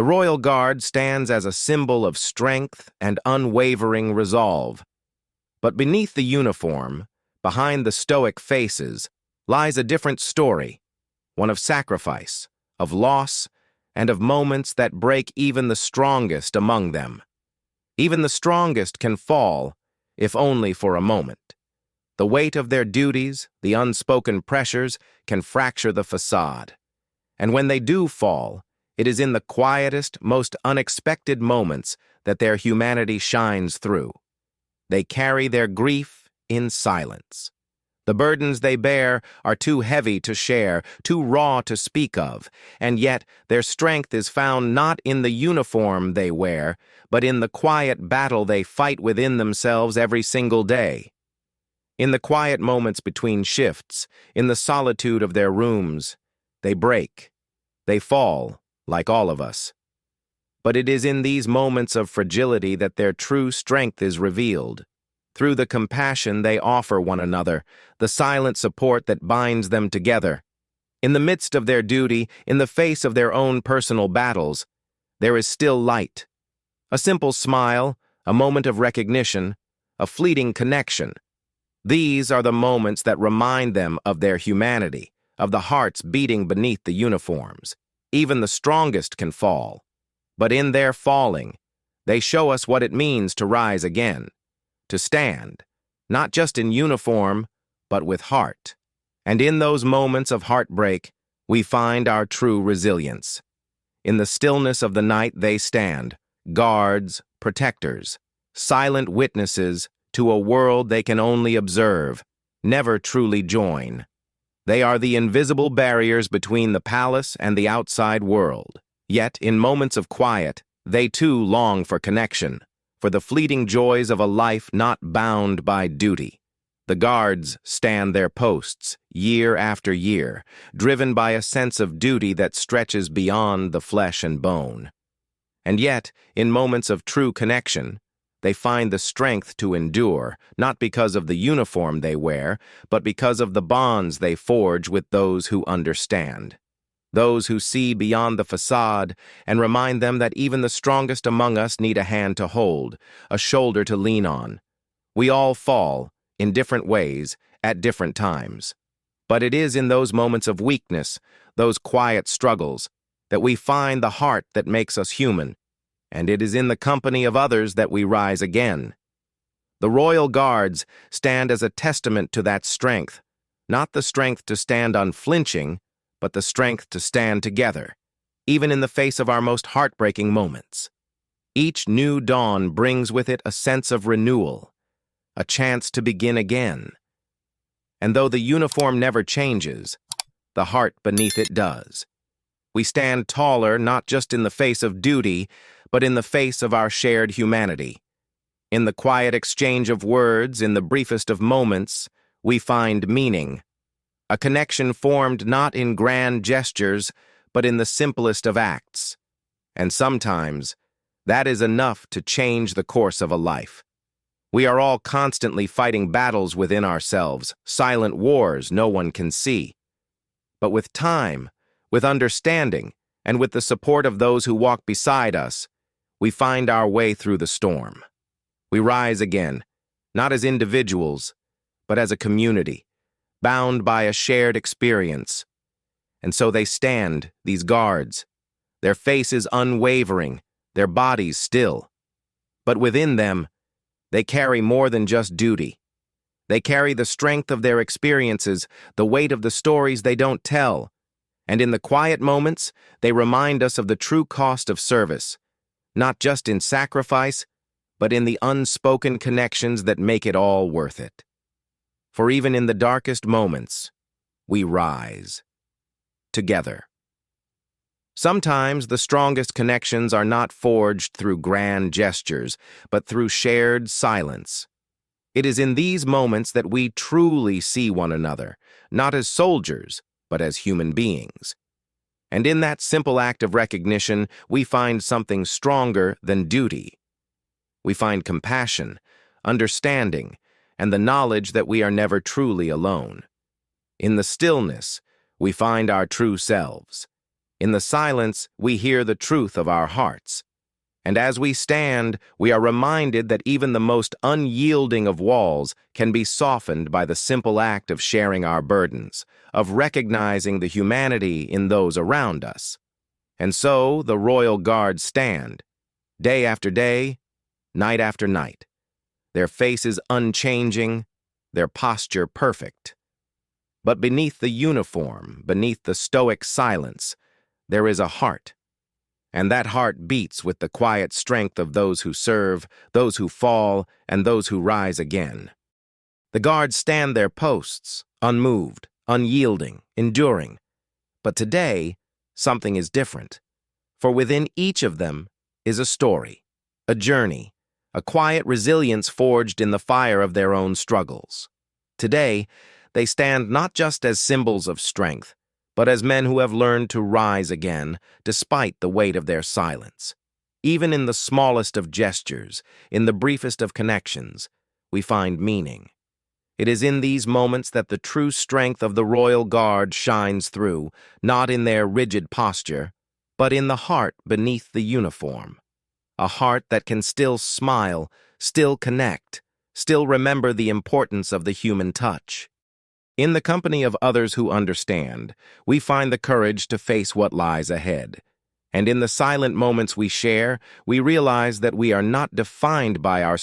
The Royal Guard stands as a symbol of strength and unwavering resolve. But beneath the uniform, behind the stoic faces, lies a different story, one of sacrifice, of loss, and of moments that break even the strongest among them. Even the strongest can fall, if only for a moment. The weight of their duties, the unspoken pressures, can fracture the facade. And when they do fall, it is in the quietest, most unexpected moments that their humanity shines through. They carry their grief in silence. The burdens they bear are too heavy to share, too raw to speak of, and yet their strength is found not in the uniform they wear, but in the quiet battle they fight within themselves every single day. In the quiet moments between shifts, in the solitude of their rooms, they break, they fall, like all of us. But it is in these moments of fragility that their true strength is revealed. Through the compassion they offer one another, the silent support that binds them together. In the midst of their duty, in the face of their own personal battles, there is still light. A simple smile, a moment of recognition, a fleeting connection. These are the moments that remind them of their humanity, of the hearts beating beneath the uniforms. Even the strongest can fall. But in their falling, they show us what it means to rise again, to stand, not just in uniform, but with heart. And in those moments of heartbreak, we find our true resilience. In the stillness of the night they stand, guards, protectors, silent witnesses to a world they can only observe, never truly join. They are the invisible barriers between the palace and the outside world. Yet, in moments of quiet, they too long for connection, for the fleeting joys of a life not bound by duty. The guards stand their posts, year after year, driven by a sense of duty that stretches beyond the flesh and bone. And yet, in moments of true connection, they find the strength to endure, not because of the uniform they wear, but because of the bonds they forge with those who understand. Those who see beyond the facade and remind them that even the strongest among us need a hand to hold, a shoulder to lean on. We all fall, in different ways, at different times. But it is in those moments of weakness, those quiet struggles, that we find the heart that makes us human, and it is in the company of others that we rise again. The Royal Guards stand as a testament to that strength, not the strength to stand unflinching, but the strength to stand together, even in the face of our most heartbreaking moments. Each new dawn brings with it a sense of renewal, a chance to begin again. And though the uniform never changes, the heart beneath it does. We stand taller not just in the face of duty, but in the face of our shared humanity. In the quiet exchange of words, in the briefest of moments, we find meaning. A connection formed not in grand gestures, but in the simplest of acts. And sometimes, that is enough to change the course of a life. We are all constantly fighting battles within ourselves, silent wars no one can see. But with time, with understanding, and with the support of those who walk beside us, we find our way through the storm. We rise again, not as individuals, but as a community, bound by a shared experience. And so they stand, these guards, their faces unwavering, their bodies still. But within them, they carry more than just duty. They carry the strength of their experiences, the weight of the stories they don't tell. And in the quiet moments, they remind us of the true cost of service, not just in sacrifice, but in the unspoken connections that make it all worth it. For even in the darkest moments, we rise together. Sometimes the strongest connections are not forged through grand gestures, but through shared silence. It is in these moments that we truly see one another, not as soldiers, but as human beings. And in that simple act of recognition, we find something stronger than duty. We find compassion, understanding, and the knowledge that we are never truly alone. In the stillness, we find our true selves. In the silence, we hear the truth of our hearts. And as we stand, we are reminded that even the most unyielding of walls can be softened by the simple act of sharing our burdens, of recognizing the humanity in those around us. And so the royal guards stand, day after day, night after night, their faces unchanging, their posture perfect. But beneath the uniform, beneath the stoic silence, there is a heart. And that heart beats with the quiet strength of those who serve, those who fall, and those who rise again. The guards stand their posts, unmoved, unyielding, enduring. But today, something is different. For within each of them is a story, a journey, a quiet resilience forged in the fire of their own struggles. Today, they stand not just as symbols of strength, but as men who have learned to rise again, despite the weight of their silence. Even in the smallest of gestures, in the briefest of connections, we find meaning. It is in these moments that the true strength of the royal guard shines through, not in their rigid posture, but in the heart beneath the uniform. A heart that can still smile, still connect, still remember the importance of the human touch. In the company of others who understand, we find the courage to face what lies ahead. And in the silent moments we share, we realize that we are not defined by our